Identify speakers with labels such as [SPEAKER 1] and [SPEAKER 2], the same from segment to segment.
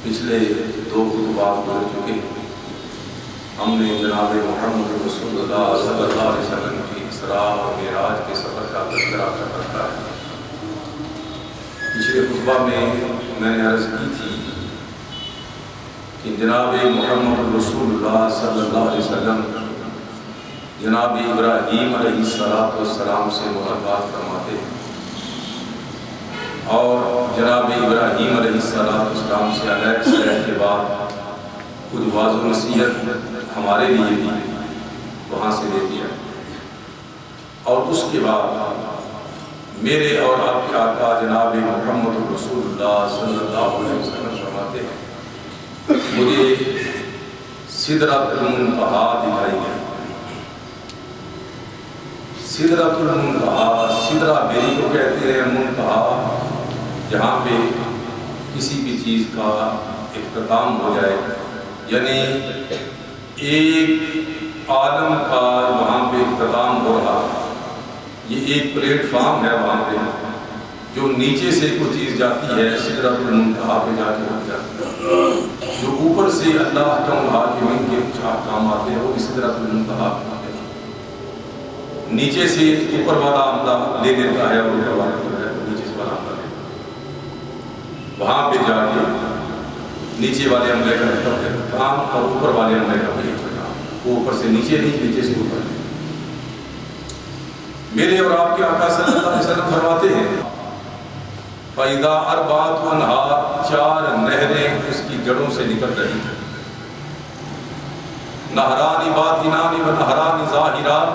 [SPEAKER 1] پچھلے 2 خطبات گزر چکے ہیں۔ ہم نے جناب محمد رسول اللہ صلی اللہ علیہ وسلم کی اسراء اور معراج کے سفر کا تذکرہ کر رکھا ہے۔ پچھلے خطبہ میں نے عرض کی تھی کہ جناب محمد رسول اللہ صلی اللہ علیہ وسلم جناب ابراہیم علیہ السلام سے ملاقات فرماتے ہیں، اور جناب ابراہیم علیہ السلام سے علیہ السلام کے بعد کچھ واضح نصیحت ہمارے لیے بھی وہاں سے دے دیا، اور اس کے بعد میرے اور آپ کے آقا جناب محمد رسول اللہ صلی اللہ علیہ وسلم فرماتے ہیں مجھے سدرۃ المنتہا دکھائی گئی۔ سدرۃ المنتہا، سدرہ بیری کو کہتے ہیں، منتہا جہاں پہ کسی بھی چیز کا اختتام ہو جائے، یعنی ایک عالم کا وہاں پہ اختتام ہو رہا، یہ ایک پلیٹ فارم ہے وہاں پہ، جو نیچے سے کوئی چیز جاتی ہے سدرۃ المنتہا پہ جا کے رک جاتی ہے، جو اوپر سے اللہ حاکمین کے کچھ احکام آتے ہیں وہ بھی سدرۃ المنتہا پہ آتے ہیں۔ نیچے سے اوپر والا عملہ لے لیتا ہے اور اوپر والا جو ہے نیچے سے والا عملہ لیتا ہے، وہاں پہ جا کے نیچے والے عملے کا اختتام اور اوپر والے عملے کا بھی اختتام، وہ اوپر سے نیچے نہیں، نیچے سے اوپر نہیں۔ میرے اور آپ کے آقا صلی اللہ علیہ وسلم فرماتے ہیں فَإِذَا أَرْبَعَةُ أَنْهَارٌ، 4 نہریں اس کی جڑوں سے نکل رہی ہیں، نہران باطنان و نہران ظاہران،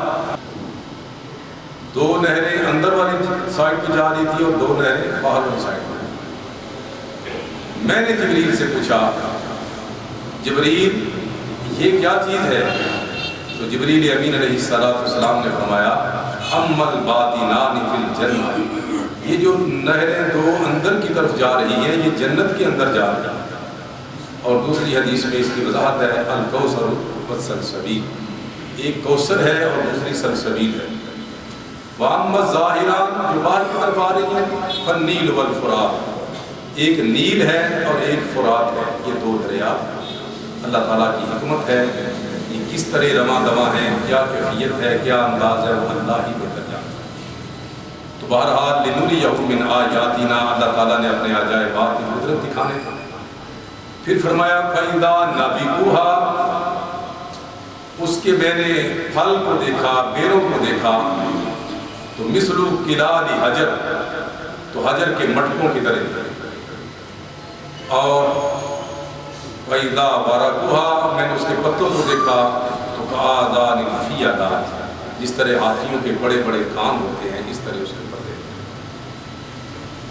[SPEAKER 1] 2 نہریں اندر والی سائڈ پہ جا رہی تھی اور 2 نہریں باہر والی سائڈ پہ۔ میں نے جبریل سے پوچھا جبریل یہ کیا چیز ہے؟ تو جبریل امین علیہ السلام نے فرمایا اما الباطنان فی الجنہ، یہ جو نہریں 2 اندر کی طرف جا رہی ہیں یہ جنت کے اندر جا رہی ہیں، اور دوسری حدیث میں اس کی وضاحت ہے الکوثر والسلسبیل، ایک کوثر ہے اور دوسری سلسبیل ہے۔ واما الظاہران، جو باہر کی طرف آ رہی ہیں، فالنیل والفرات، ایک نیل ہے اور ایک فرات ہے، یہ 2 دریا اللہ تعالیٰ کی حکمت ہے، یہ کس طرح رواں دواں ہیں، کیا کیفیت ہے، کیا انداز ہے، وہ اللہ ہی بہتر جانتا ہے۔ تو بہرحال لنریہ من آیاتنا، اللہ تعالیٰ نے اپنے عجائبات کی قدرت دکھانے تھا۔ پھر فرمایا فَإِذَا نَبِقُوهَا، اس کے میں نے پھل کو دیکھا، بیروں کو دیکھا، تو مثل قلال حجر، تو حجر کے مٹکوں کی طرح، اور وَإِذَا بَرَقُوهَا، میں نے اس کے پتوں کو دیکھا تو كَآذَانِ الْفِيَلَ، جس طرح ہاتھیوں کے بڑے بڑے کان ہوتے ہیں اس طرح اس کے پتے،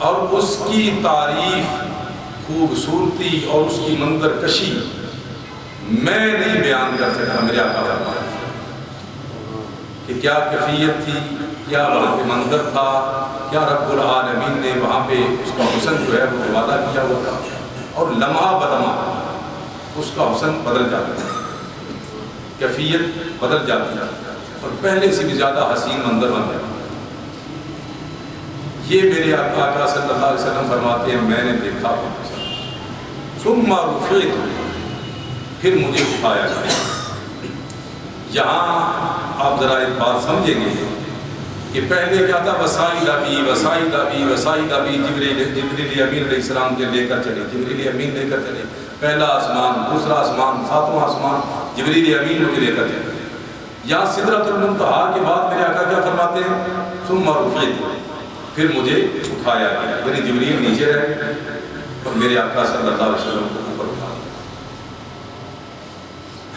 [SPEAKER 1] اور اس کی تعریف، خوبصورتی اور اس کی منظر کشی میں نہیں بیان کر سکتا۔ میرے آقا فرمایا کہ کیا کیفیت تھی، کیا وہاں پہ منظر تھا، کیا رب العالمین نے وہاں پہ اس کا حسن جو ہے وہ وعدہ کیا ہوا تھا، اور لمحہ بدمہ اس کا حسن بدل جاتا ہے، کیفیت بدل جاتی ہے، اور پہلے سے بھی زیادہ حسین منظر بن جاتا ہے۔ یہ میرے آقا صلی اللہ علیہ وسلم فرماتے ہیں میں نے دیکھا، ثم رفعت، پھر مجھے اٹھایا گیا۔ یہاں آپ ذرا ایک بات سمجھیں گے کہ پہلے کیا تھا، وسائل ابی جبریل امین علیہ السلام کے لے کر چلے، جبریل امین لے کر چلے، پہلا آسمان، دوسرا آسمان، 7واں آسمان، جبریل امین مجھے لے کر چلے۔ یہاں سدرۃ المنتہا کے بعد میرے آقا کیا فرماتے ہیں، ثم رفعت، پھر مجھے اٹھایا گیا، یعنی جبریل نیچے رہے اور میرے آقا صلی اللہ علیہ وسلم کو اوپر اٹھا دیا۔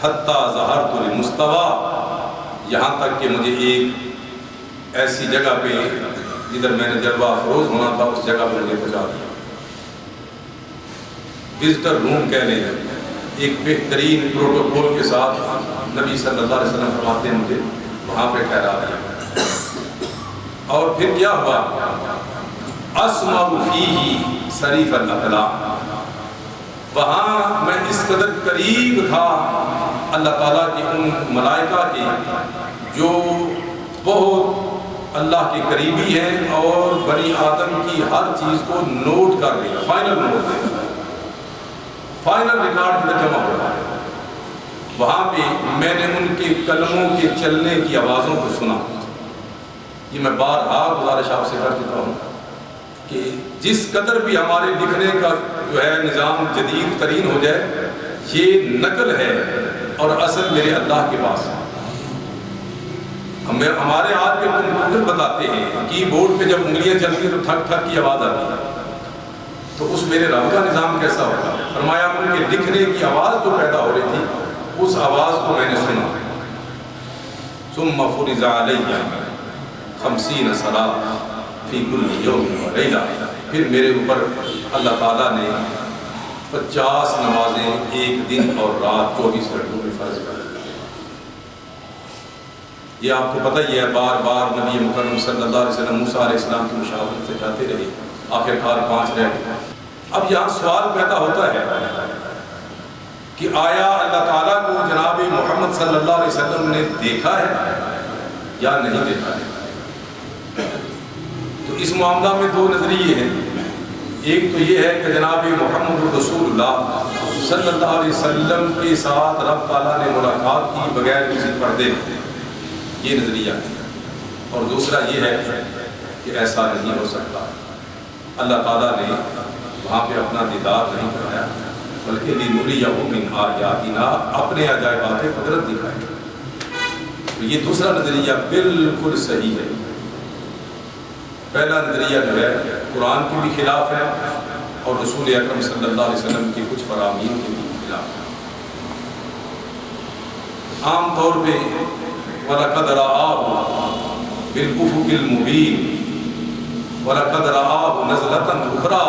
[SPEAKER 1] حتی ظہرت لمستوی، یہاں تک کہ مجھے ایک ایسی جگہ پہ جدھر میں نے جلوہ افروز ہونا تھا اس جگہ پہ مجھے پہنچا دیا۔ وزٹر روم کہہ لیں، ایک بہترین پروٹوکول کے ساتھ نبی صلی اللہ علیہ وسلم فرماتے ہیں مجھے وہاں پہ ٹھہرا دیا، اور پھر کیا ہوا، اسمع فیہ صریف الاقلام، وہاں میں اس قدر قریب تھا اللہ تعالیٰ کے ان ملائکہ کے جو بہت اللہ کے قریبی ہیں اور بنی آدم کی ہر چیز کو نوٹ کر رہی ہے، فائنل نوٹ ہے۔ فائنل ریکارڈ میں جمع ہو رہا ہے، وہاں پہ میں نے ان کے قلموں کے چلنے کی آوازوں کو سنا۔ یہ میں بارہا گزارش آپ سے کر چکا ہوں کہ جس قدر بھی ہمارے لکھنے کا جو ہے نظام جدید ترین ہو جائے، یہ نقل ہے اور اصل میرے اللہ کے پاس ہے۔ ہمارے آج کے کمپیوٹر بتاتے ہیں کی بورڈ پہ جب انگلیاں چلتی ہیں تو ٹھک ٹھک کی آواز آتی ہے، تو اس میرے رب کا نظام کیسا ہوگا؟ فرمایا ان کے لکھنے کی آواز جو پیدا ہو رہی تھی، اس آواز کو میں نے سنا۔ ثم فرض علی 50 صلاۃ فی کل یوم و لیلہ، پھر میرے اوپر اللہ تعالیٰ نے 50 نمازیں ایک دن اور رات 24 گھنٹوں میں فرض کر دی۔ یہ آپ کو پتہ ہی ہے، بار بار نبی مکرم صلی اللہ علیہ وسلم موسیٰ علیہ السلام کی مشاورت سے جاتے رہے، آخر کار 5 رہ گئے۔ اب یہاں سوال پیدا ہوتا ہے کہ آیا اللہ تعالیٰ کو جناب محمد صلی اللہ علیہ وسلم نے دیکھا ہے یا نہیں دیکھا ہے؟ تو اس معاملہ میں 2 نظریے ہیں۔ ایک تو یہ ہے کہ جناب محمد رسول اللہ صلی اللہ علیہ وسلم کے ساتھ رب تعالیٰ نے ملاقات کی بغیر کسی پردے، یہ نظریہ ہے۔ اور دوسرا یہ ہے کہ ایسا نہیں ہو سکتا، اللہ تعالیٰ نے وہاں پہ اپنا دیدار نہیں کرایا، بلکہ لِنُرِيَهُ مِنْ آيَاتِنَا، اپنے عجائبات قدرت دکھائے۔ تو یہ دوسرا نظریہ بالکل صحیح ہے۔ پہلا نظریہ جو ہے قرآن کے بھی خلاف ہے اور رسول اکرم صلی اللہ علیہ وسلم کے کچھ فرامین کے بھی خلاف ہے۔ عام طور پہ وَلَقَدْ رَآهُ بِالْأُفُقِ الْمُبِينِ وَلَقَدْ رَآهُ نَزْلَةً أُخْرَىٰ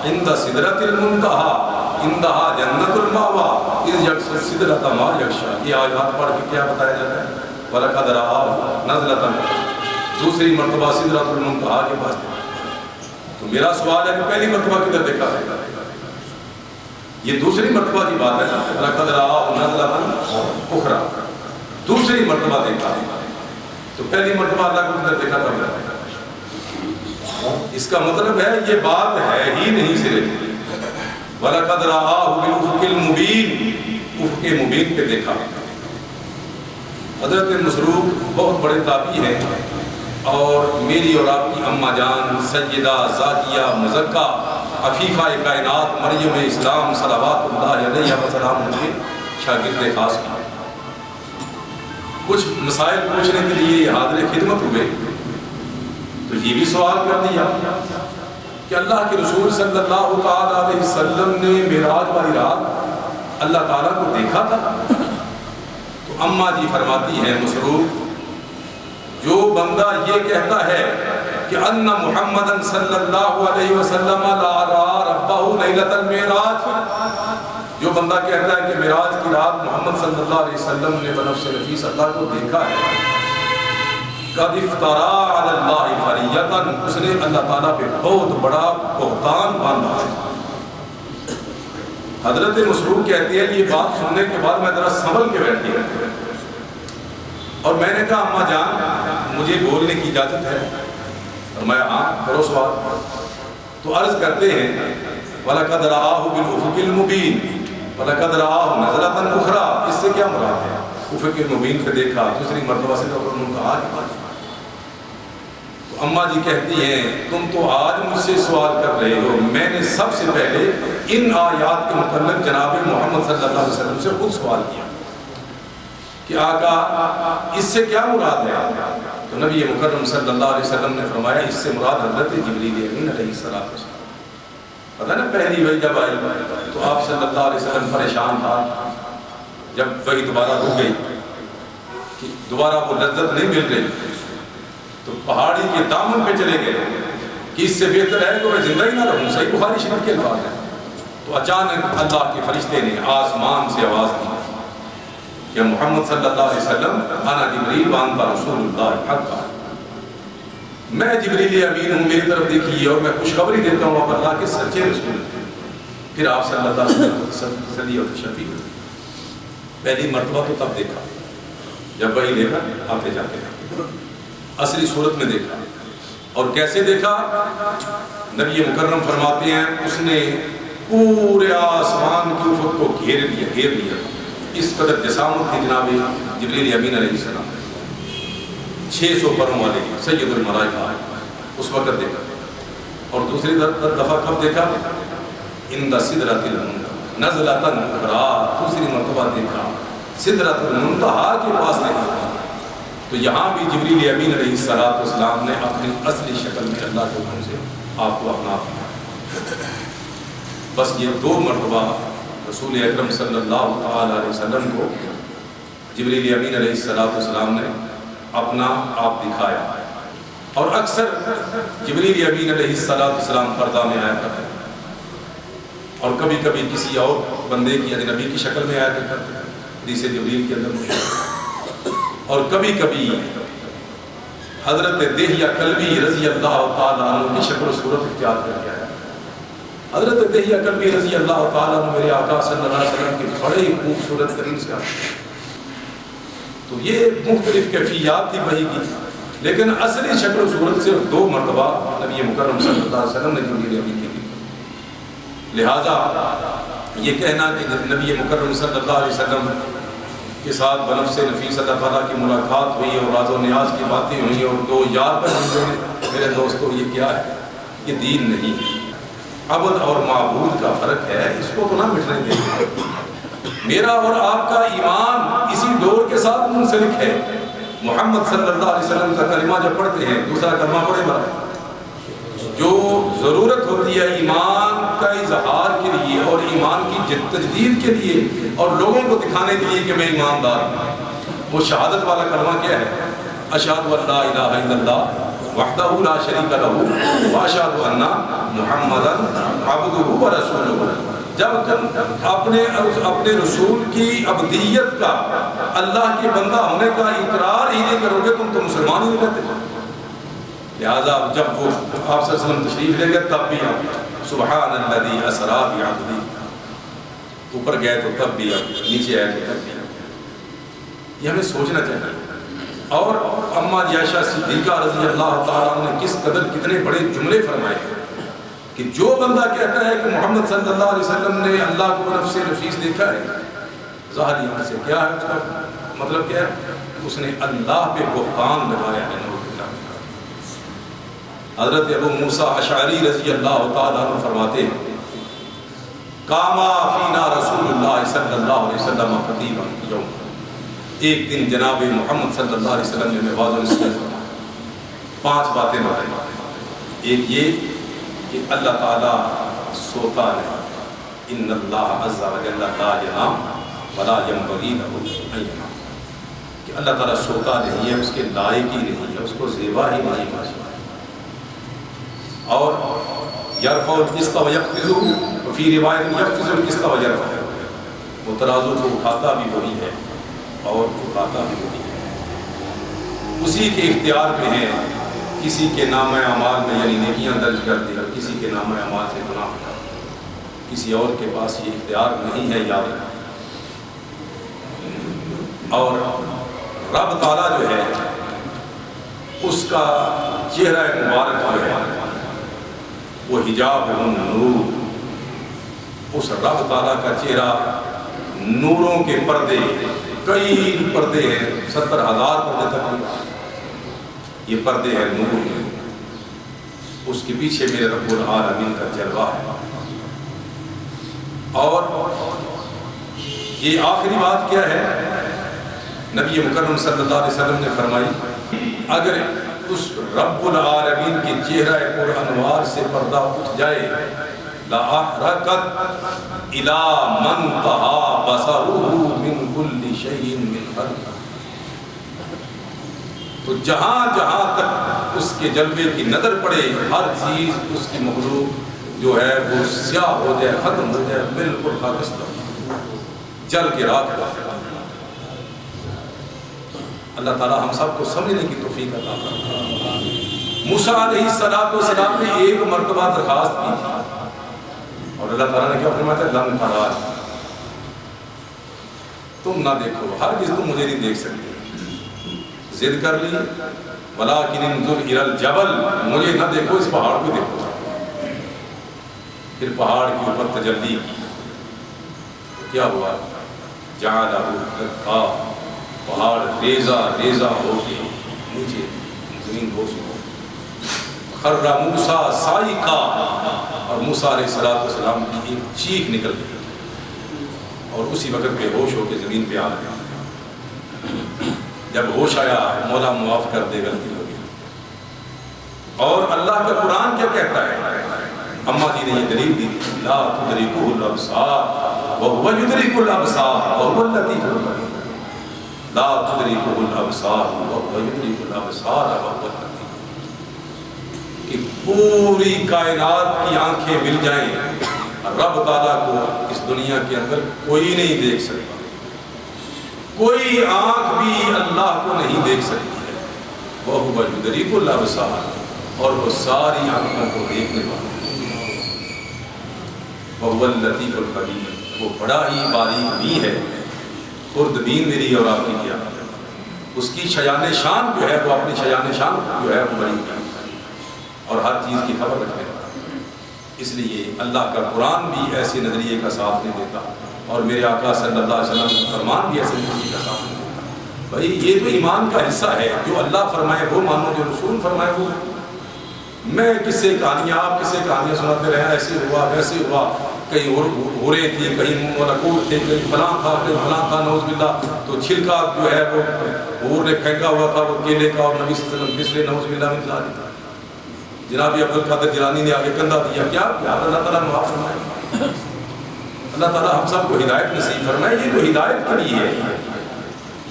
[SPEAKER 1] عِنْدَ سِدْرَةِ الْمُنتَهَىٰ عِنْدَهَا جَنَّةُ الْمَأْوَىٰ إِذْ يَغْشَى السِّدْرَةَ مَا يَغْشَىٰ۔ یہ آیات پڑھ کے کیا بتایا جاتا ہے؟ وَلَقَدْ رَآهُ نَزْلَةً، دوسری مرتبہ سدرۃ المنتہا کے پاس دیکھا۔ تو میرا سوال ہے کہ پہلی مرتبہ کدھر دیکھا ہے؟ یہ دوسری مرتبہ کی بات ہے۔ لقد رآہ نزلۃ اخری، دوسری مرتبہ دیکھا، تو پہلی مرتبہ اللہ کو کدھر دیکھا تھا؟ اس کا مطلب ہے یہ بات ہے ہی نہیں صرف وَلَقَدْ رَآهُ بِالْأُفُقِ الْمُبِينِ، افق مبین پہ دیکھا۔ حضرت مسروق بہت بڑے تابعی ہیں اور میری اور آپ کی اماں جان سیدہ زاکیہ مزکہ عفیفہ کائنات مریم اسلام صلوات اللہ علیہ وسلم ان کے شاگرد خاص ہیں۔ کچھ مسائل پوچھنے کے لیے حاضر خدمت ہوئے تو یہ بھی سوال کر دیا کہ اللہ کے رسول صلی اللہ تعالیٰ علیہ وسلم نے معراج والی رات اللہ تعالیٰ کو دیکھا تھا؟ تو اماں جی فرماتی ہیں مسروق، جو بندہ یہ کہتا ہے کہ ان محمد صلی اللہ علیہ وسلم لا رأى ربہ لیلۃ المعراج، جو بندہ کہتا ہے کہ معراج کی رات محمد صلی اللہ علیہ وسلم نے بنفس نفیس اللہ کو دیکھا ہے، قد افترا علی اللہ فریۃ، اس نے اللہ تعالیٰ پہ بہت بڑا بہتان باندھا ہے۔ حضرت مسروق کہتی ہے یہ بات سننے کے بعد میں ذرا سنبھل کے بیٹھ گیا اور میں نے کہا اماں جان مجھے بولنے کی اجازت ہے؟ فرمایا ہاں کرو سوال۔ تو عرض کرتے ہیں وَلَقَدْ رَآهُ بِالْأُفُقِ الْمُبِينِ وَلَقَدْ رَآهُ نَزْلَةً أُخْرَىٰ، اس سے کیا مراد ہے؟ افق مبین پہ دیکھا، دوسری مرتبہ سے تو کہا کہ تو اماں جی کہتی ہیں تم تو آج مجھ سے سوال کر رہے ہو، میں نے سب سے پہلے ان آیات کے متعلق جناب محمد صلی اللہ علیہ وسلم سے خود سوال کیا کہ آقا اس سے کیا مراد ہے؟ تو نبی مکرم صلی اللہ علیہ وسلم نے فرمایا اس سے مراد حضرت جبریل امین علیہ السلام۔ پتہ نا پہلی وحی جب آئی تو آپ صلی اللہ علیہ وسلم پریشان تھا، جب وحی دوبارہ رک گئی کہ دوبارہ وہ لذت نہیں مل رہی تو پہاڑی کے دامن پہ چلے گئے کہ اس سے بہتر ہے کہ میں زندہ ہی نہ رہوں، صحیح بخاری شریف کے الفاظ ہیں۔ تو اچانک اللہ کے فرشتے نے آسمان سے آواز دی کہ محمد صلی اللہ علیہ وسلم انا جبریل وانت رسول اللہ حقا، میں جبریل امین ہوں، میری طرف دیکھیے اور میں خوشخبری دیتا ہوں آپ اللہ کے سچے رسول ہیں۔ پھر آپ صلی اللہ علیہ وسلم صلی اور شفیع پہلی مرتبہ تو تب دیکھا جب وہی دیکھا آتے جاتے اصلی صورت میں دیکھا۔ اور کیسے دیکھا؟ نبی مکرم فرماتے ہیں اس نے پورے آسمان کے افق کو گھیر لیا. اس قدر جسامت تھی جناب جبریل امین علیہ السلام. 600 پروں والے سید الملائکہ اس وقت دیکھا. اور دوسری دفعہ کب دیکھا؟ عند سدرۃ المنتہی نزلۃ اخری. دوسری مرتبہ دیکھا سدرۃ المنتہی کے پاس دیکھا. تو یہاں بھی جبریل امین علیہ السلام نے اپنی اصلی شکل میں اللہ کے حکم سے آپ کو اپنا بس یہ 2 مرتبہ رسول اکرم صلی اللہ تعالی علیہ وسلم کو جبریل امین علیہ السلام نے اپنا آپ دکھایا. اور اکثر جبریل امین علیہ السلام پردہ میں آیا کرتے اور کبھی کبھی کسی اور بندے کی اجنبی کی شکل میں آیا کرتے حدیث جبریل کے اندر. اور کبھی کبھی حضرت دہیہ کلبی رضی اللہ تعالیٰ عنہ کی شکل و صورت اختیار کر کے آیا. حضرت دہیہ کلبی رضی اللہ تعالیٰ عنہ میرے آقا صلی اللہ علیہ وسلم کے بڑے ہی خوبصورت ترین سے آتے. تو یہ مختلف کیفیات تھی وحی کی، لیکن اصلی شکل و صورت صرف 2 مرتبہ نبی مکرم صلی اللہ علیہ وسلم نے جبریل امین کی. لہٰذا یہ کہنا کہ نبی مکرم صلی اللہ علیہ وسلم کے ساتھ بنفس نفیس اللہ تعالیٰ کی ملاقات ہوئی اور راز و نیاز کی باتیں ہوئی اور 2 یار بن گئے، میرے دوستوں یہ کیا ہے؟ یہ دین نہیں ہے. عبد اور معبود کا فرق ہے، اس کو تو نہ مٹنے دیں. میرا اور آپ کا ایمان اسی ڈور کے ساتھ منسلک ہے. محمد صلی اللہ علیہ وسلم کا کلمہ جب پڑھتے ہیں، دوسرا کلمہ پڑھے بڑا جو ضرورت ہوتی ہے ایمان کا اظہار کے لیے اور ایمان کی تجدید کے لیے اور لوگوں کو دکھانے کے لیے کہ میں ایماندار ہوں، وہ شہادت والا کلمہ کیا ہے؟ اشہد ان لا الہ الا اللہ وحدہ لا شریک لہ واشہد ان محمدا عبدہ ورسولہ. جب تم اپنے رسول کی عبدیت کا، اللہ کے بندہ ہونے کا اقرار ہی نہیں کرو گے تم تو مسلمان ہی نہیں رہتے. لہٰذا جب وہ آپ صلی اللہ علیہ وسلم تشریف لے گئے تب بھی آپ سبحان الذی اسری بعبدہ اوپر گئے تو تب بھی آپ نیچے آئے تو تب بھی آپ. یہ ہمیں سوچنا چاہیے. اور اماں عائشہ صدیقہ رضی اللہ تعالیٰ عنہ نے کس قدر کتنے بڑے جملے فرمائے کہ جو بندہ کہتا ہے کہ محمد صلی اللہ علیہ وسلم نے اللہ کو نفس نفیس دیکھا ہے، ظاہر یہاں سے کیا ہے اس کا مطلب کیا ہے؟ اس نے اللہ پہ بہتان لگایا ہے. حضرت ابو موسیٰ اشعری رضی اللہ تعالیٰ عنہ فرماتے ہیں قاما فینا رسول اللہ صلی اللہ علیہ وسلم خطیبا یوم. ایک دن جناب محمد صلی اللہ علیہ وسلم نے واضح نصیحت فرمائی. 5 باتیں بتائیں. ایک یہ کہ اللہ تعالیٰ سوتا نہیں. ان اللہ عز و جل لا ینام ولا ینبغی لہ ان ینام. کہ اللہ تعالیٰ سوتا نہیں ہے، اس کے لائق ہی نہیں ہے، اس کو زیبا ہی نہیں ہے. اور یرفع القسط و یقفض فی روایت یقفض القسط و یرفع. وہ ترازو کو اٹھاتا بھی وہی ہے اور جھکاتا بھی وہی ہے. اسی کے اختیار میں ہے. کسی کے نام اعمال میں یعنی نیکیاں درج کر دی اور کسی کے نام اعمال سے گناہ ہٹا. کسی اور کے پاس یہ اختیار نہیں ہے. یاد رکھیں. اور رب تعالیٰ جو ہے اس کا چہرہ مبارک جو ہے وہ حجاب نور. اس رب تعالیٰ کا چہرہ نوروں کے پردے، کئی پردے ہیں، 70,000 پردے تک یہ پردے ہیں نور کے. اس کے پیچھے میرے رب العالمین کا جلوہ ہے. اور یہ آخری بات کیا ہے؟ نبی مکرم صلی اللہ علیہ وسلم نے فرمائی اگر اس رب العالمین کے چہرہ پر انوار سے پردہ اٹھ جائے لَأَحْرَقَتْ إِلَى مَنْ تَحَا بَصَرُهُ مِنْ كُلِّ شَيْءٍ مِنْ خَلْقِهِ. تو جہاں جہاں تک اس کے جلوے کی نظر پڑے ہر چیز اس کی مخلوق جو ہے وہ سیاہ ہو جائے، ختم ہو جائے، بالکل خاکستر جل کے راکھ ہو جائے. اللہ تعالیٰ ہم سب کو سمجھنے کی توفیق عطا فرمائے. موسیٰ علیہ السلام نے ایک مرتبہ درخواست کی تھی اور اللہ تعالیٰ نے کیا فرمایا تھا؟ لن ترانی، تم نہ دیکھو، ہرگز تم مجھے نہیں دیکھ سکتے. ضد کر لی ولکن انظر الی الجبل، مجھے نہ دیکھو، اس پہاڑ کو دیکھو. پھر پہاڑ کے اوپر تجلی کی، تو کیا ہوا؟ جعلہ دکا، پہاڑ ریزہ ریزہ ہو کے نیچے زمین بوس ہو، خر موسیٰ صاعقہ، اور موسیٰ علیہ السلام کی ایک چیخ نکل گئی اور اسی وقت بے ہوش ہو کے زمین پہ آ گیا۔ جب ہوش آیا مولا معاف کر دے، غلطی ہو گئی۔ اور اللہ کا قرآن کیا کہتا ہے؟ اماں جی نے یہ دلیل دی تھی، لا تدرکہ الابصار وہو یدرک الابصار وہو اللطیف الخبیر، لا تدرکہ الابصار وہو یدرک الابصار وہو اللطیف، کہ پوری کائنات کی آنکھیں مل جائیں، رب تعالیٰ کو اس دنیا کے اندر کوئی نہیں دیکھ سکتا، کوئی آنکھ بھی اللہ کو نہیں دیکھ سکتی ہے، وہو یدرک الابصار، اور وہ ساری آنکھوں کو دیکھنے والا، وہو اللطیف الخبیر، وہ بڑا ہی باریک بھی ہے، خوردبین میری اور آپ کی کیا، اس کی شیان شان جو ہے وہ اپنی شیان شان جو ہے وہ بڑی ہے اور ہر چیز کی خبر رکھنے والا۔ اس لیے اللہ کا قرآن بھی ایسے نظریے کا ساتھ نہیں دیتا، اور میرے آقا صلی اللہ علیہ وسلم کا فرمان بھی ایسے نظریے کا ساتھ نہیں دیتا۔ بھائی یہ تو ایمان کا حصہ ہے، جو اللہ فرمائے وہ مانو، جو رسول فرمائے وہ۔ میں کس سے کہانیاں، آپ کس سے کہانیاں سناتے رہے، ایسے ہوا ویسے ہوا، کہیں ہو رہے تھی، کہیں ملکوت تھے، کہیں فلاں تھا، کہیں فلاں تھا، نعوذ باللہ، تو چھلکا جو ہے وہ حور نے پھینکا ہوا تھا وہ کیلے کا، اور نبی صلی اللہ علیہ وسلم پھسلے، نعوذ باللہ من ذالک۔ جناب عبد القادر جیلانی نے آگے کندھا دیا، کیا اللہ تعالیٰ معاف فرمائے، اللہ تعالیٰ ہم سب کو ہدایت نصیب فرمائے۔ یہ تو ہدایت کے لیے ہے،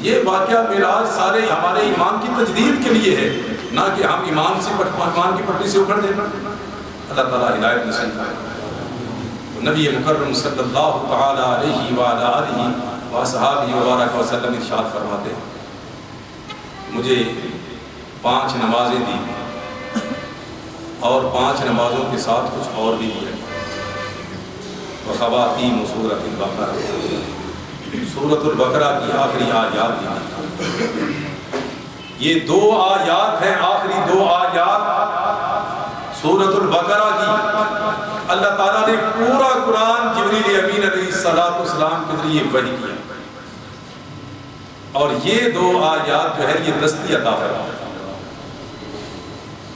[SPEAKER 1] یہ واقعہ معراج سارے ہمارے ایمان کی تجدید کے لیے ہے، نہ کہ ہم ایمان کی پٹی سے اکھڑ دیں۔ اللہ تعالیٰ ہدایت نصیب فرمائے۔ نبی مکرم صلی اللہ تعالیٰ علیہ وآلہ آلہ وصحبہ وبارک وسلم ارشاد فرماتے ہیں، مجھے 5 نمازیں دی اور 5 نمازوں کے ساتھ کچھ اور بھی دیا، وخواتیم سورۃ البقرہ، سورۃ البقرہ کی آخری آیات دی۔ یہ 2 آیات ہیں، آخری 2 آیات سورۃ البقرہ کی۔ اللہ تعالیٰ نے پورا قرآن جبریل امین علیہ السلام کے ذریعے وحی کیا، اور یہ 2 آیات جو ہے یہ دستی عطا فرمائی۔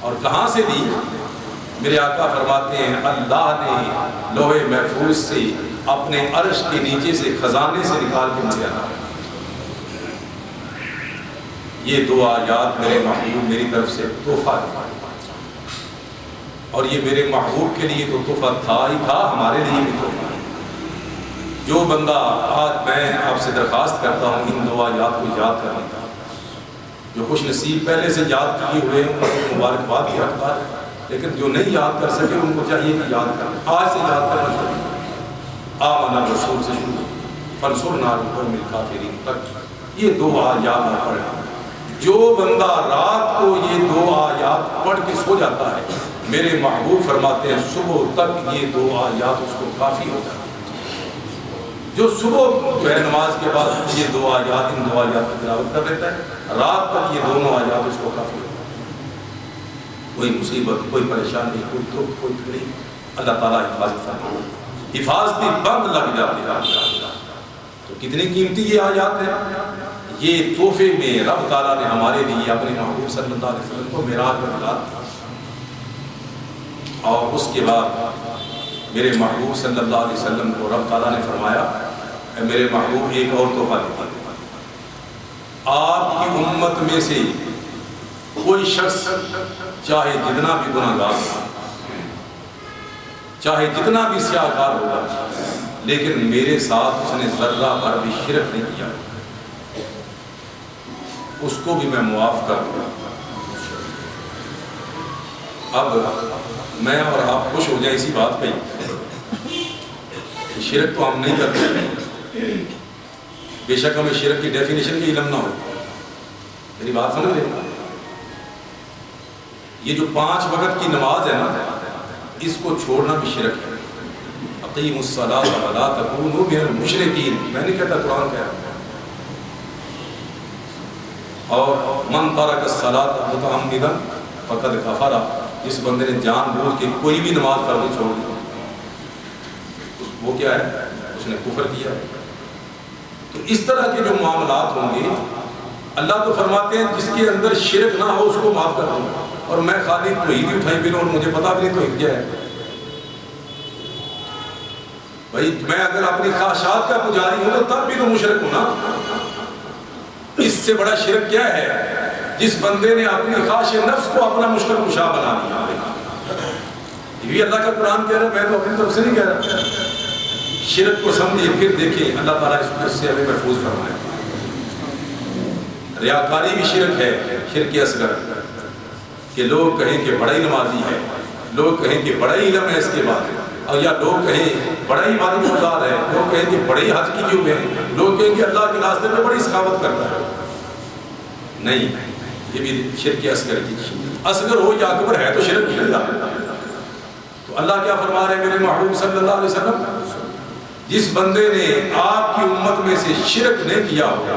[SPEAKER 1] اور کہاں سے دی؟ میرے آقا فرماتے ہیں اللہ نے لوح محفوظ سے اپنے عرش کے نیچے سے خزانے سے نکال کے مجھے عطا فرمائی۔ یہ 2 آیات میرے محبوب میری طرف سے تحفہ دیا، اور یہ میرے محبوب کے لیے تو تحفہ تھا ہی تھا، ہمارے لیے بھی تحفہ ہے۔ جو بندہ، آج میں آپ سے درخواست کرتا ہوں ان 2 آیات کو یاد کرنے کا، جو خوش نصیب پہلے سے یاد کیے ہوئے ان کو مبارکباد کی حقدار ہے، لیکن جو نہیں یاد کر سکے ان کو چاہیے کہ یاد کریں، آج سے یاد کرنا شروع، آمن الرسول سے شروع، فانصرنا علی القوم الکافرین تک یہ 2 آیات نہ پڑھیں۔ جو بندہ رات کو یہ 2 آیات پڑھ کے سو جاتا ہے، میرے محبوب فرماتے ہیں صبح تک یہ 2 آیات اس کو کافی ہوتا ہے۔ جو صبح جو ہے نماز کے بعد یہ 2 آیات، ان 2 آیات کی تلاوت کر لیتا ہے، رات تک یہ دونوں آیات اس کو کافی ہوتا ہے۔ کوئی مصیبت، کوئی پریشانی، کوئی دکھ، کوئی تکلیف، اللہ تعالیٰ حفاظت فرمائے، حفاظتی بند لگ جاتے ہیں۔ تو کتنی قیمتی یہ آیات ہے، یہ تحفے میں رب تعالیٰ نے ہمارے لیے اپنے محبوب صلی اللہ علیہ وسلم کو معراج میں ملا دیا۔ اور اس کے بعد میرے محبوب صلی اللہ علیہ وسلم کو رب تعالیٰ نے فرمایا، اے میرے محبوب ایک اور تحفہ دیتا ہے، آپ کی امت میں سے کوئی شخص چاہے جتنا بھی گناہ گار ہو، چاہے جتنا بھی سیاہ کار ہوگا، لیکن میرے ساتھ اس نے ذرہ بھر بھی شرک نہیں کیا، اس کو بھی میں معاف کر دوں۔ اب میں اور آپ خوش ہو جائیں اسی بات پہ کہ شرک تو ہم نہیں کرتے، بے شک ہمیں شرک کی ڈیفینیشن کی علم نہ ہو، میری بات سمجھ رہے ہیں؟ یہ جو 5 وقت کی نماز ہے نا، اس کو چھوڑنا بھی شرک ہے۔ اقیموا الصلاۃ ولا تکونوا من المشرکین، میں نہیں کہتا، قرآن کہہ رہا ہے۔ اور من ترک الصلاۃ متعمدا فقد کفر، جس بندے نے جان بوجھ کے کوئی بھی نماز فرض چھوڑ دی وہ کیا ہے؟ اس نے کفر کیا ہے۔ تو اس طرح کے جو معاملات ہوں گے اللہ تو فرماتے ہیں جس کے اندر شرک نہ ہو اس کو معاف کر دوں، اور میں خالی توحید ہی اٹھائی پھروں اور مجھے پتا بھی نہیں توحید کیا ہے۔ بھائی میں اگر اپنی خواہشات کا پجاری ہوں تو تب بھی تو مشرک ہوں نا۔ اس سے بڑا شرک کیا ہے؟ جس بندے نے اپنی خواہش نفس کو اپنا مشکل کشا بنا دیا۔ یہ بھی اللہ کا قرآن کہہ رہا ہے، میں تو اپنی طرف سے نہیں کہہ رہا۔ شرک کو سمجھے پھر دیکھیں اللہ تعالیٰ اس سے ہمیں محفوظ فرمائے۔ ریاکاری بھی شرک ہے، شرک اصغر، کہ لوگ کہیں کہ بڑا ہی نمازی ہے، لوگ کہیں کہ بڑا ہی علم ہے اس کے بعد، اور یا لوگ کہیں بڑا ہی عبادت گزار ہے، لوگ کہیں کہ بڑے ہی حج کی جو ہے، لوگ کہیں کہ اللہ کے راستے میں بڑی سخاوت کرتا ہے۔ نہیں، یہ بھی شرک اصغر کی اصغر ہو یا اکبر ہے تو شرک نہیں ہے۔ تو اللہ کیا فرما رہے ہیں میرے محبوب صلی اللہ علیہ وسلم؟ جس بندے نے آپ کی امت میں سے شرک نہیں کیا ہوگا،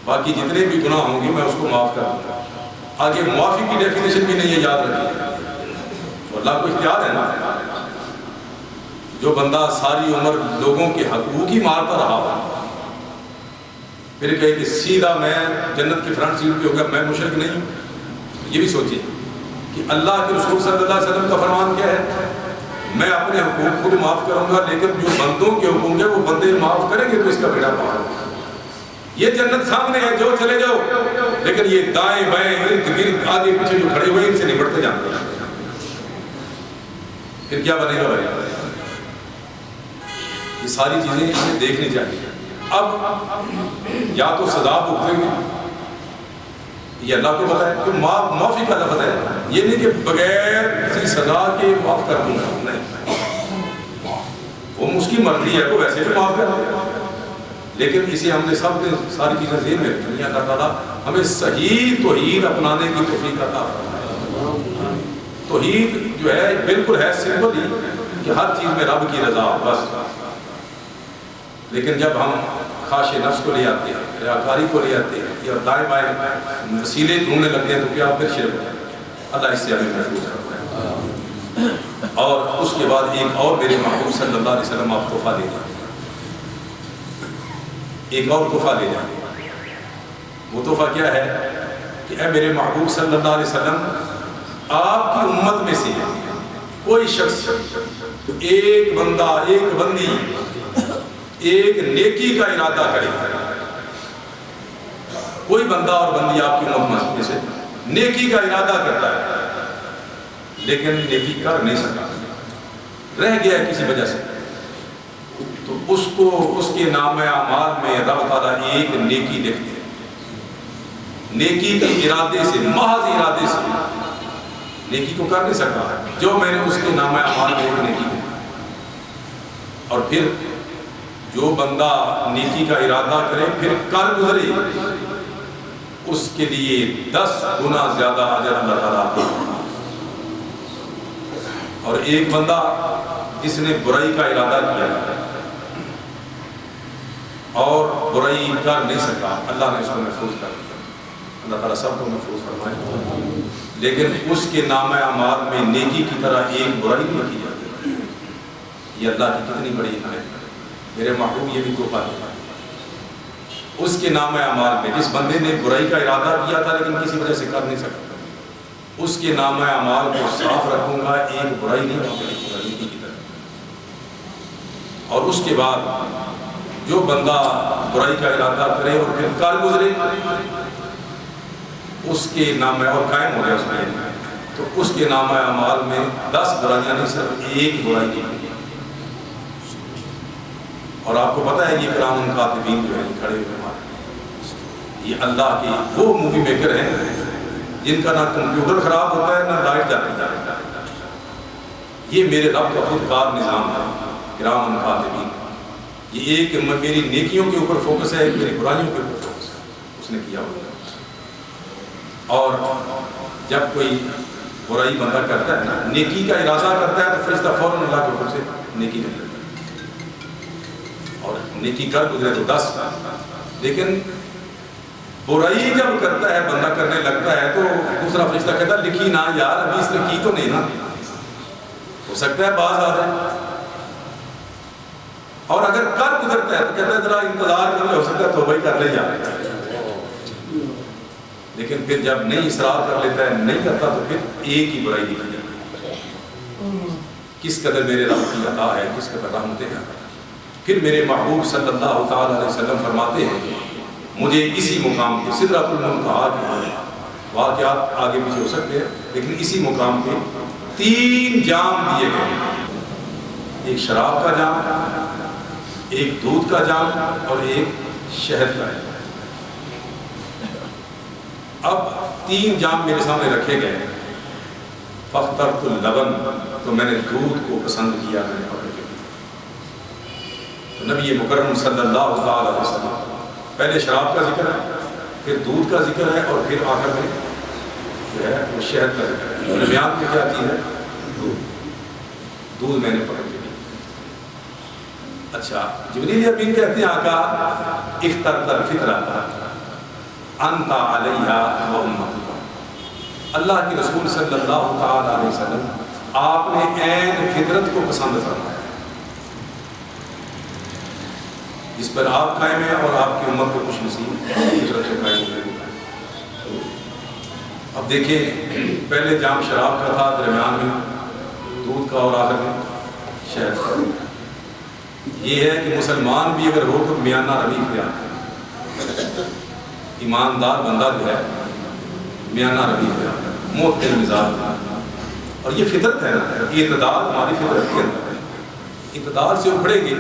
[SPEAKER 1] باقی جتنے بھی گناہ ہوں گے میں اس کو معاف کر دوں گا۔ آگے معافی کی ڈیفینیشن بھی نہیں ہے، یاد رکھیے، تو اللہ کو اختیار ہے نا۔ جو بندہ ساری عمر لوگوں کے حقوق ہی مارتا رہا پھر کہے کہ سیدھا میں جنت کی فرنٹ سیٹ پہ ہو گیا، میں مشرک نہیں ہوں، یہ بھی سوچیے کہ اللہ کے رسول صلی اللہ علیہ وسلم کا فرمان کیا ہے؟ میں اپنے حقوق خود معاف کروں گا، لیکن جو بندوں کے حقوق ہیں وہ بندے معاف کریں گے تو اس کا بیڑا پار ہوگا۔ یہ جنت سامنے ہے، جو چلے جاؤ، لیکن یہ دائیں بائیں ارد گرد آگے پیچھے جو کھڑے ہوئے ان سے نمٹتے جاتے ہیں، پھر کیا بنے گا بھائی؟ یہ ساری چیزیں ہمیں دیکھنی چاہیے۔ اب یا تو سزا بھگتیں گے، یہ اللہ کو پتہ ہے کہ معافی کا لفظ ہے، یہ نہیں کہ بغیر کسی سزا کے معاف کر دوں گا، نہیں، وہ اس کی مرضی ہے، وہ ویسے بھی معاف کر دے گا، لیکن اسے ہم نے سب نے ساری چیزیں ذہن میں رکھنی ہے۔ اللہ تعالیٰ ہمیں صحیح توحید اپنانے کی توفیق عطا فرمائے۔ توحید جو ہے بالکل ہے سمپل ہی کہ ہر چیز میں رب کی رضا بس، لیکن جب ہم خواہش نفس کو لے آتے ہیں، ریاکاری کو لے آتے ہیں یا دائیں بائیں وسیلے ڈھونڈنے لگتے ہیں تو کیا پھر شرک ہے۔ اللہ اس سے ہمیں محفوظ کرتا ہے۔ اور اس کے بعد ایک اور میرے محبوب صلی اللہ علیہ وسلم آپ تحفہ دے جائیں، ایک اور تحفہ دے جائیں۔ وہ تحفہ کیا ہے کہ اے میرے محبوب صلی اللہ علیہ وسلم، آپ کی امت میں سے کوئی شخص، ایک بندہ، ایک بندی ایک نیکی کا ارادہ کرے، کوئی بندہ اور بندی آپ کی امت میں سے نیکی کا ارادہ کرتا ہے لیکن نیکی کر نہیں سکا، رہ گیا ہے کسی وجہ سے، تو اس کو اس کے نامہ اعمال میں رب تعالیٰ ایک نیکی لکھ دے، نیکی کے ارادے سے، محض ارادے سے نیکی کو کر نہیں سکا، جو میں نے اس کے نامہ اعمال میں ایک نیکی لکھی۔ اور پھر جو بندہ نیکی کا ارادہ کرے پھر کر گزرے، اس کے لیے 10 گنا زیادہ اجر اللہ تعالیٰ عطا فرمائے۔ اور ایک بندہ جس نے برائی کا ارادہ کیا اور برائی کر نہیں سکا، اللہ نے اس کو محفوظ کر دیا، اللہ تعالیٰ سب کو محفوظ فرمائے، لیکن اس کے نامہ اعمال میں نیکی کی طرح ایک برائی نہیں کی جاتی۔ یہ اللہ کی کتنی بڑی عنایت ہے۔ میرے محبوب یہ بھی تحفہ دیتا ہے، اس کے نامہ اعمال میں جس بندے نے برائی کا ارادہ کیا تھا لیکن کسی وجہ سے کر نہیں سکا، اس کے نامہ اعمال کو صاف رکھوں گا، ایک برائی نہیں رکھوں گا نیکی کی طرح۔ اور اس کے بعد جو بندہ برائی کا ارادہ کرے اور پھر کر گزرے، اس کے نامہ اور قائم ہو جائے اس میں، تو اس کے نامہ اعمال میں 10 برائیاں نہیں، صرف ایک برائی نہیں۔ اور آپ کو پتہ ہے یہ کرام کاتبین جو ہیں کھڑے ہوئے ہمارے، یہ اللہ کے وہ مووی میکر ہیں جن کا نہ کمپیوٹر خراب ہوتا ہے نہ لائٹ جاتی ہے، یہ میرے رب کا خود کار نظام ہے، کرام کاتبین۔ یہ ایک میری نیکیوں کے اوپر فوکس ہے، ایک میری برائیوں کے اوپر فوکس ہے، اس نے کیا ہوگا۔ اور جب کوئی برائی بندہ کرتا ہے نا، نیکی کا ارادہ کرتا ہے تو فرشتہ فوراً اللہ کے اوپر سے نیکی کرتا ہے، اور نیکی کر گزرے تو 10۔ لیکن برائی جب کرتا ہے بندہ کرنے لگتا ہے تو دوسرا فرشتہ کہتا ہے لکھی نہ یار، ابھی اس نے کی تو نہیں نا، ہو سکتا ہے باز آ جائے، اور اگر کر گزرتا ہے تو کہتا ہے ذرا انتظار کر لے، ہو سکتا ہے توبہ ہی کر لے جا، لیکن پھر جب نہیں اصرار کر لیتا ہے، نہیں کرتا، تو پھر ایک ہی برائی نکل جاتی ہے۔ کس قدر میرے رب کی عطا ہے، کس قدر رحمتیں ہیں۔ پھر میرے محبوب صلی اللہ تعالیٰ علیہ وسلم فرماتے ہیں مجھے اسی مقام پہ سدرۃ المنتہا کے واقعات آگے پیچھے ہو سکتے ہیں، لیکن اسی مقام پہ 3 جام دیے گئے، ایک شراب کا جام، ایک دودھ کا جام اور ایک شہد کا جام۔ اب 3 جام میرے سامنے رکھے گئے، فاخترت اللبن، تو میں نے دودھ کو پسند کیا، میں نے پکڑ کے تو نبی مکرم صلی اللہ تعالیٰ علیہ وسلم پہلے شراب کا ذکر ہے، پھر دودھ کا ذکر ہے، اور پھر آخر میں جو ہے وہ شہد کا ذکر ہے۔ درمیان میں کیا چیز ہے؟ دودھ میں نے پکڑ کے لی۔ اچھا، جبریل امین کہتے ہیں آقا اخترت الفطرۃ انت علیہا و امتک، اللہ کے رسول صلی اللہ تعالیٰ علیہ وسلم آپ نے عین فطرت کو پسند فرمایا جس پر آپ قائم ہیں، اور آپ کی امت کو خوش نصیب فطرت کے قائم ہونے کو۔ اب دیکھیں، پہلے جام شراب کا تھا، درمیان میں دودھ کا، اور آخر میں شہد کا۔ یہ ہے کہ مسلمان بھی اگر ہو تو میانہ روی اختیار کرے، ایماندار بندہ جو ہے میانہ روی اختیار کرے، معتدل مزاج، اور یہ فطرت ہے نا، اعتدال ہماری فطرت کے اندر ہے۔ اعتدال سے اکھڑیں گے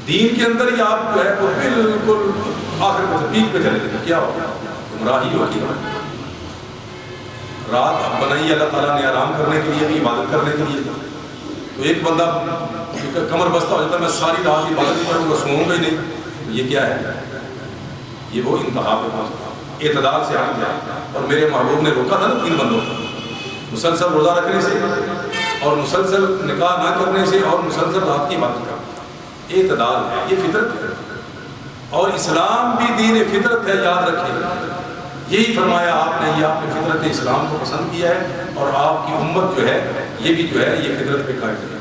[SPEAKER 1] دین کے اندر ہی آپ جو ہے وہ بالکل آخر میں پیک پہ چلے گئے، کیا ہوگا؟ گمراہی ہوگی۔ رات اب بنائی اللہ تعالیٰ نے آرام کرنے کے لیے بھی، عبادت کرنے کے لیے، تو ایک بندہ کمر بستہ ہو جاتا ہے میں ساری رات عبادت ہی کروں گا، سوؤں گا ہی نہیں، یہ کیا ہے؟ یہ وہ انتہا پہ پہنچ، اعتدال سے ہٹ گیا۔ اور میرے محبوب نے روکا تھا نا 3 بندوں کو، مسلسل روزہ رکھنے سے، اور مسلسل نکاح نہ کرنے سے، اور مسلسل رات کی عبادت کرنا۔ اعتدال ہے، یہ فطرت ہے، اور اسلام بھی دین فطرت ہے، یاد رکھیں۔ یہی فرمایا آپ نے، یہ آپ نے فطرت اسلام کو پسند کیا ہے، اور آپ کی امت جو ہے یہ بھی جو ہے یہ فطرت پہ قائم ہے۔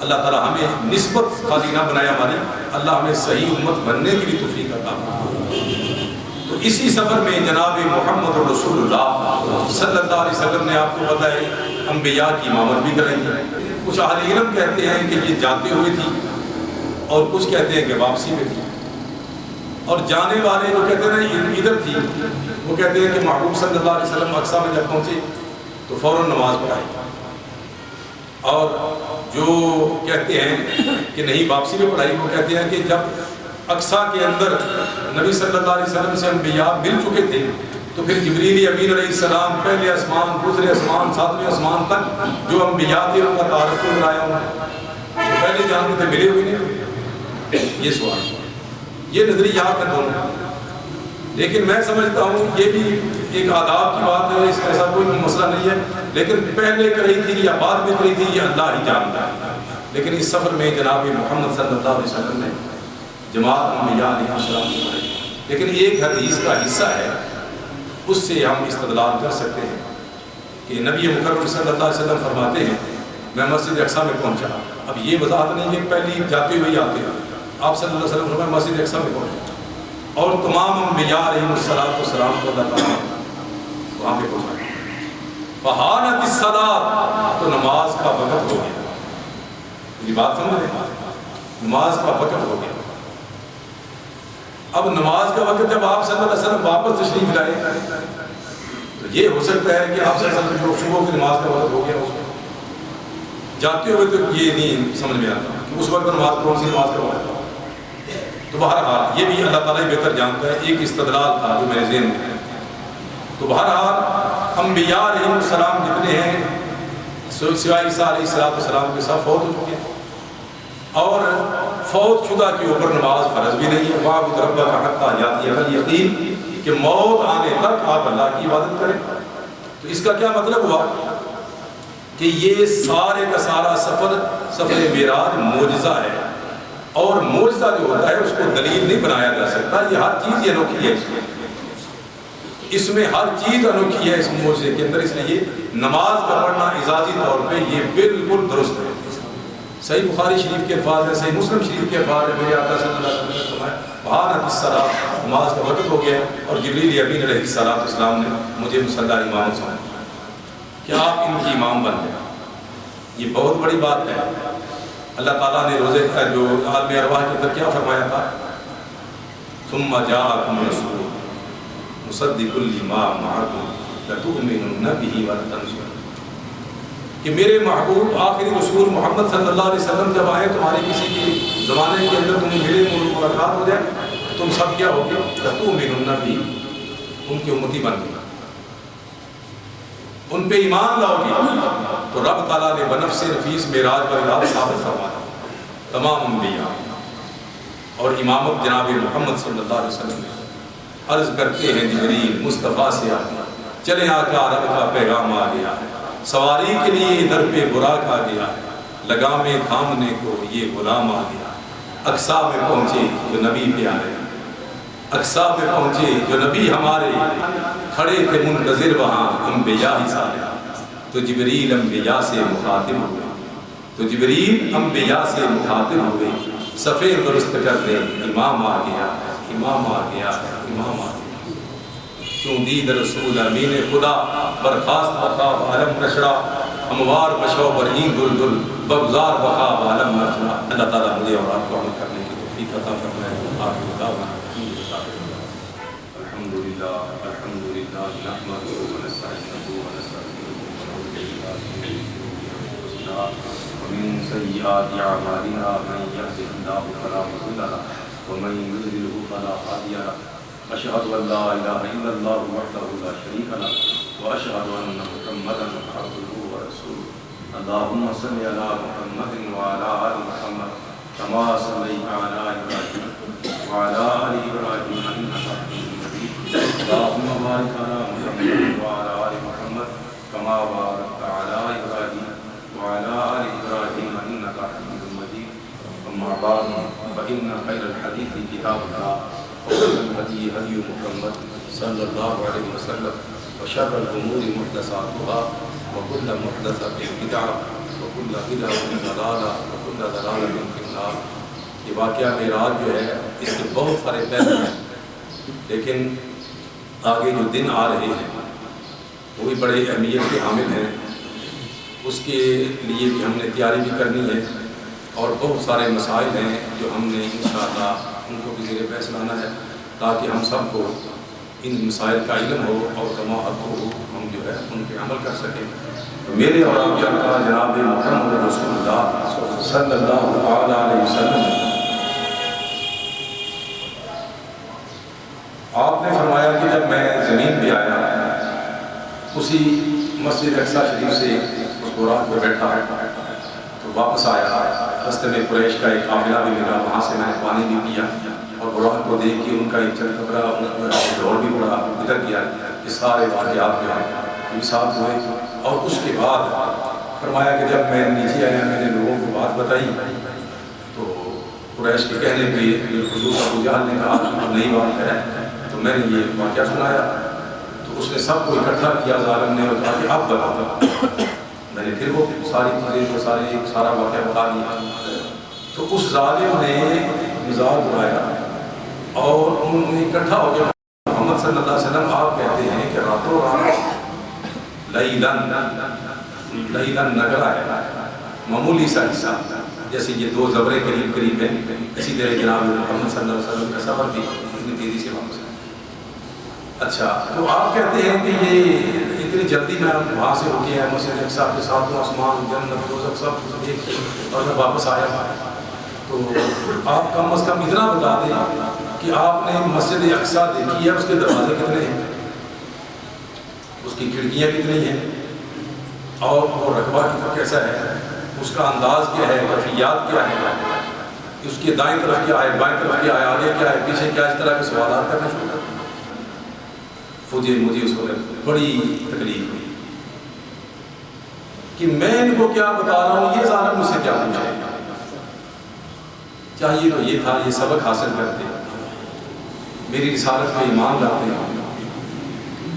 [SPEAKER 1] اللہ تعالیٰ ہمیں نسبت خالی نہ بنایا ہماری، اللہ ہمیں صحیح امت بننے کی بھی توفیق عطا فرمائے۔ تو اسی سفر میں جناب محمد رسول اللہ صلی اللہ علیہ وسلم نے، آپ کو پتہ ہے، انبیاء کی امامت بھی کرائی ہے۔ کچھ اہل علم کہتے ہیں کہ یہ جاتے ہوئے تھی، اور کچھ کہتے ہیں کہ واپسی میں تھی، اور جانے والے جو کہتے ہیں نا ادھر تھی، وہ کہتے ہیں کہ محبوب صلی اللہ علیہ وسلم اقصیٰ میں جب پہنچے تو فوراً نماز پڑھائی، اور جو کہتے ہیں کہ نہیں واپسی میں پڑھائی، وہ کہتے ہیں کہ جب اقصیٰ کے اندر نبی صلی اللہ علیہ وسلم سے انبیاء مل چکے تھے، تو پھر جبریل امین علیہ السلام پہلے آسمان، دوسرے آسمان، 7ویں آسمان تک جو انبیاء تھے ان کا تعارف کو کرایا ہوا، تو پہلے جانتے تھے، ملے ہوئے نہیں۔ یہ سوال، یہ نظریات ہیں دونوں، لیکن میں سمجھتا ہوں یہ بھی ایک آداب کی بات ہے، اس کا ایسا کوئی مسئلہ نہیں ہے، لیکن پہلے کری تھی یا بعد میں کری تھی یہ اللہ ہی جانتا ہے۔ لیکن اس سفر میں جناب محمد صلی اللہ علیہ وسلم نے جماعت انبیاء علیہ السلام کو پڑھائی، لیکن ایک حدیث کا حصہ ہے، اس سے ہم استدلال کر سکتے ہیں کہ نبی مکرم صلی اللہ علیہ وسلم فرماتے ہیں میں مسجد اقصیٰ میں پہنچا۔ اب یہ وضاحت نہیں ہے پہلی جاتے ہوئے آتے ہیں، آپ صلی اللہ علیہ وسلم فرمایا مسجد اقصیٰ میں پہنچا، اور تمام انبیاء علیہ السلام کو اللہ تعالیٰ وہاں پہ پہنچا۔ فحانت الصلاۃ، تو نماز کا وقت ہو گیا۔ میری بات سمجھ رہے ہیں؟ نماز کا وقت ہو گیا۔ اب نماز کا وقت جب آپ صلی اللہ علیہ وسلم واپس تشریف لائے تو یہ ہو سکتا ہے کہ آپ صلی اللہ علیہ وسلم صبح کی نماز کا وقت ہو گیا، اس کو جاتے ہوئے تو یہ نہیں سمجھ میں آتا کہ اس وقت نماز کون سی نماز کا وقت تھا۔ تو بہرحال یہ بھی اللہ تعالیٰ ہی بہتر جانتا ہے، ایک استدلال تھا جو میرے ذہن میں ہے۔ تو بہرحال انبیاء علیہ السلام جتنے ہیں سوائے عیسیٰ علیہ السلام کے ساتھ فوت ہو چکے ہیں، اور فوت شدہ کے اوپر نماز فرض بھی نہیں ہے۔ وَاعْبُدْ رَبَّكَ حَتَّىٰ يَأْتِيَكَ الْيَقِينُ، کہ موت آنے تک آپ اللہ کی عبادت کریں۔ تو اس کا کیا مطلب ہوا کہ یہ سارے کا سارا سفر معراج معجزہ ہے، اور معجزہ جو ہوتا ہے اس کو دلیل نہیں بنایا جا سکتا، یہ ہر چیز یہ انوکھی ہے، اس میں ہر چیز انوکھی ہے اس معجزے کے اندر، اس لیے نماز کا پڑھنا اعزازی طور پہ یہ بالکل درست ہے۔ صحیح بخاری شریف کے الفاظ ہیں، صحیح مسلم شریف کے الفاظ ہیں، میرے آقا صلی اللہ علیہ وسلم نے فرمایا بہانت الصلاۃ، نماز کا وقت ہو گیا اور جبریل امین علیہ السلام نے مجھے مصلی امامت سونپی کہ آپ ان کی امام بن گئے۔ یہ بہت بڑی بات ہے۔ اللہ تعالیٰ نے روزے جو عالم ارواح کے اندر کیا فرمایا تھا، ثم جاءکم رسول مصدق لما معکم لتؤمنن به ولتنصرنہ، کہ میرے محبوب آخری رسول محمد صلی اللہ علیہ وسلم جب آئے تمہارے کسی کے زمانے کے اندر تمہیں ملے ملاقات ہو جائے تم سب کیا ہو گے، لتؤمنن به، ان کی امتی بن گئی، ان پہ ایمان لاؤ گے۔ تو رب تعالیٰ نے بنفس نفیس معراج پر رات ثابت فرمایا تمام انبیاء اور امامت جناب محمد صلی اللہ علیہ وسلم نے عرض کرتے ہیں جبریل مصطفیٰ سے آقا چلے آقا رب کا پیغام آ گیا ہے، سواری کے لیے در پہ براق آ گیا ہے، لگامیں تھامنے کو یہ غلام آ گیا، اقصا میں پہنچے جو نبی پیارے، اقصا میں پہنچے جو نبی ہمارے، کھڑے تھے منتظر وہاں انبیاء ہی سارے، تو جبریل انبیاء سے مخاطب ہوئے، تو جبریل انبیاء سے مخاطب ہوئے، صفے درست کر دے امام آ گیا، امام آ گیا، امام آ گیا، چون دید رسول امین خدا برخاست بخاب عالم نشرا، ہموار بشو برہین دل دل بگزار بخاب عالم نشرا۔ اللہ تعالیٰ مجھے اور آپ کو عمل کرنے کی توفیق عطا فرمائے۔ آخر دعوانا الحمدللہ الحمدللہ نحمدہ ونستعینہ ونستغفرہ ونعوذ باللہ من شرور انفسنا ومن سیئات اعمالنا، من یهده اللہ فلا مضل له ومن یضلل فلا هادی له، اشهد ان لا الہ الا اللہ وحدہ لا شریک له واشهد ان محمدا عبدہ ورسولہ۔ اللہم صل علی محمد وعلی آل محمد کما صلیت علی ابراہیم وعلی آل ابراہیم انک حمید مجید۔ اللہم بارک علی محمد وعلی آل محمد کما بارکت علی ابراہیم وعلی آل ابراہیم انک حمید مجید۔ اما بعد فإن خیر الحدیث کتاب اللہ وخير الهدي هدي محمد صلى الله عليه وسلم وشر الأمور محدثاتها وكل محدثة بدعة وكل بدعة ضلالة وكل ضلالة في النار۔ یہ واقعہ معراج جو ہے اس کے بہت سارے پہلو ہیں، لیکن آگے جو دن آ رہے ہیں وہ بھی بڑے اہمیت کے حامل ہیں، اس کے لیے بھی ہم نے تیاری بھی کرنی ہے، اور بہت سارے مسائل ہیں جو ہم نے انشاءاللہ ان کو بھی زیر بحث لانا ہے تاکہ ہم سب کو ان مسائل کا علم ہو اور تمام ہو، ہم جو ہے ان پہ عمل کر سکیں۔ میرے اور آپ کے آقا جناب محمد رسول اللہ صلی اللہ علیہ وسلم، آپ نے فرمایا کہ جب میں زمین پہ آیا اسی مسجد اقصی شریف سے اس براق پہ بیٹھا تو واپس آیا، رستے میں قریش کا ایک قافلہ بھی ملا، وہاں سے میں نے پانی بھی پیا اور براق کو دیکھ کے ان کا ایک چل کبرا دور بھی پڑا ادھر کیا، یہ سارے واقعات جو ہیں یہ ساتھ ہوئے۔ اور اس کے بعد فرمایا کہ جب میں نیچے آیا میں نے لوگوں کو بات بتائی تو قریش کے کہنے پہ بالخصوص ابو جہل نے کہا کہ نئی بات ہے، تو میں نے یہ واقعہ سنایا تو اس نے سب کو اکٹھا کیا ظالم نے اور کہا کہ اب بتا۔ میں نے پھر وہ ساری چیزیں سارا واقعہ بتا دیا تو اس ظالم نے مزاق اڑایا اور انہوں نے اکٹھا ہو گیا۔ محمد صلی اللہ علیہ وسلم آپ کہتے ہیں کہ راتوں رات لیلن نگرا ہے، معمولی سا حصہ، جیسے یہ دو زبریں قریب قریب ہیں، اسی طرح جناب محمد صلی اللہ علیہ وسلم کا سفر بھی اتنی تیزی سے واپس ہے۔ اچھا، تو آپ کہتے ہیں کہ یہ اتنی جلدی میں وہاں سے ہو گیا ہے، مسجد اقصی کے ساتھ آسمان جنت دوزخ سب کچھ دیکھ کے اور میں واپس آیا، تو آپ کم از کم اتنا بتا دیں کہ آپ نے مسجد اقصی دیکھی ہے، اس کے دروازے کتنے ہیں، اس کی کھڑکیاں کتنی ہیں، اور وہ رقبہ کیسا ہے، اس کا انداز کیا ہے، کیفیات کیا ہے، اس کے دائیں طرف کیا ہے، بائیں طرف کیا ہے، آگے کیا ہے، پیچھے کیا، اس طرح کے سوالات کرنا شروع کر مجھے اس وقت بڑی تکلیف ہوئی کہ میں ان کو کیا بتا رہا ہوں، یہ ظالم مجھ سے کیا پوچھے گا۔ چاہیے تو یہ تھا یہ سبق حاصل کرتے، میری رسالت میں ایمان لاتے ہیں،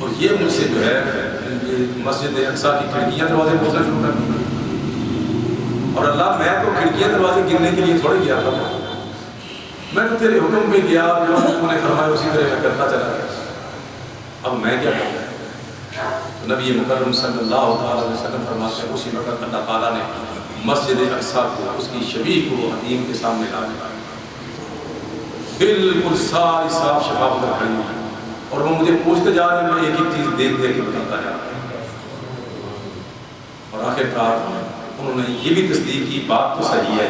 [SPEAKER 1] اور یہ مجھ سے جو ہے یہ مسجد اقصی کی کھڑکیاں دروازے کھولنا شروع کر دی۔ اور اللہ میں تو کھڑکیاں دروازے گرنے کے لیے تھوڑے گیا تھا، میں تو تیرے حکم پہ گیا، جو تو نے فرمایا اسی طرح میں کرتا چلا گیا، اب میں کیا کروں؟ نبی مکرم صلی اللہ علیہ وسلم فرماتے ہیں اسی وقت اللہ تعالیٰ نے مسجد اقصیٰ کو، اس کی شبیہ کو حتیم کے سامنے لا دیا، بالکل ساری صاف شفاف کر کھڑی ہوئی، اور وہ مجھے پوچھتے جا رہے ہیں، میں ایک ایک چیز دیکھ دیکھ کے بتاتا جا رہا ہوں، اور آخر کار انہوں نے یہ بھی تصدیق کی بات تو صحیح ہے،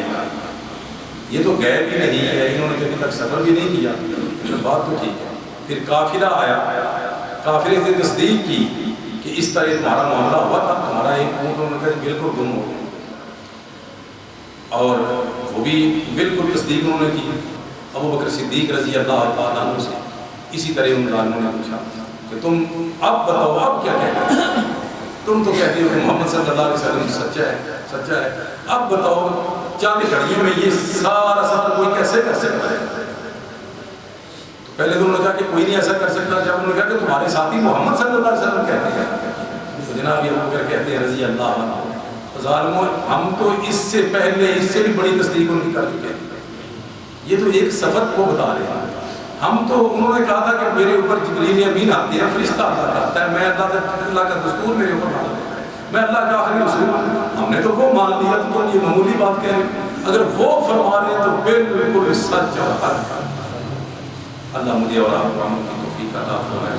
[SPEAKER 1] یہ تو غیب بھی نہیں ہے، انہوں نے کبھی تک سفر بھی نہیں کیا، بات تو ٹھیک ہے۔ پھر قافلہ آیا، قافلے سے تصدیق کی کہ اس طرح تمہارا معاملہ ہوا تھا، تمہارا ایک اونٹ انہوں نے کہا بالکل گم ہو گیا، اور وہ بھی بالکل تصدیق انہوں نے کی۔ ابو بکر صدیق رضی اللہ تعالیٰ عنہ سے اسی طرح ان ظالموں نے پوچھا کہ تم اب بتاؤ اب کیا کہتے ہو؟ تم تو کہتے ہو کہ محمد صلی اللہ علیہ وسلم سچا ہے، سچا ہے، اب بتاؤ چند گھڑیوں میں یہ سارا سفر کوئی کیسے کر سکتا ہے؟ پہلے تو انہوں نے کہا کہ کوئی نہیں ایسا کر سکتا، جب انہوں نے کہا کہ تمہارے ساتھی محمد صلی اللہ علیہ وسلم کہتے ہیں، تو جناب یہ ابو بکر کہتے ہیں رضی اللہ عنہ، ظالموں ہم تو اس سے پہلے اس سے بھی بڑی تصدیق ان کی کر چکے ہیں، یہ تو ایک سفر کو بتا رہے ہیں، ہم تو انہوں نے کہا تھا کہ میرے اوپر جبریل امین آتے ہیں، فرشتہ اللہ کا آتا ہے، میں اللہ کا دستور میرے اوپر ڈال دیتا ہے، میں اللہ کا آخری رسول ہوں، ہم نے تو وہ مان لیا، تو یہ معمولی بات کہہ رہے ہیں، اگر وہ فرما رہے ہیں تو بالکل سچ اور حق۔ اللہ مجھے اور آپ کو عمل کی توفیق عطا فرمائے۔